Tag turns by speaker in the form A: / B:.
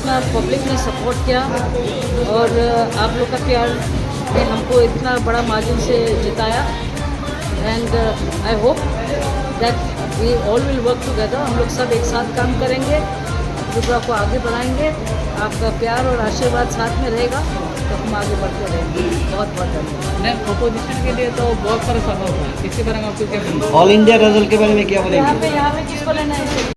A: इतना पब्लिक ने सपोर्ट किया और आप लोग का प्यार ने हमको इतना बड़ा मार्जिन से जिताया। And I hope that we all will work together. हम लोग सब एक साथ काम करेंगे, त्रिपुरा को आगे बढ़ाएंगे। आपका प्यार और आशीर्वाद साथ में रहेगा तो हम आगे बढ़ते रहेंगे। बहुत बहुत धन्यवाद।
B: नहीं, अपोजिशन के लिए तो बहुत सारे सपोर्ट है, इसी बारे में आपको क्या कहना है?
C: ऑल इंडिया रिजल्ट के बारे में क्या बोलेंगे?
A: यहाँ पे किसको लेना है?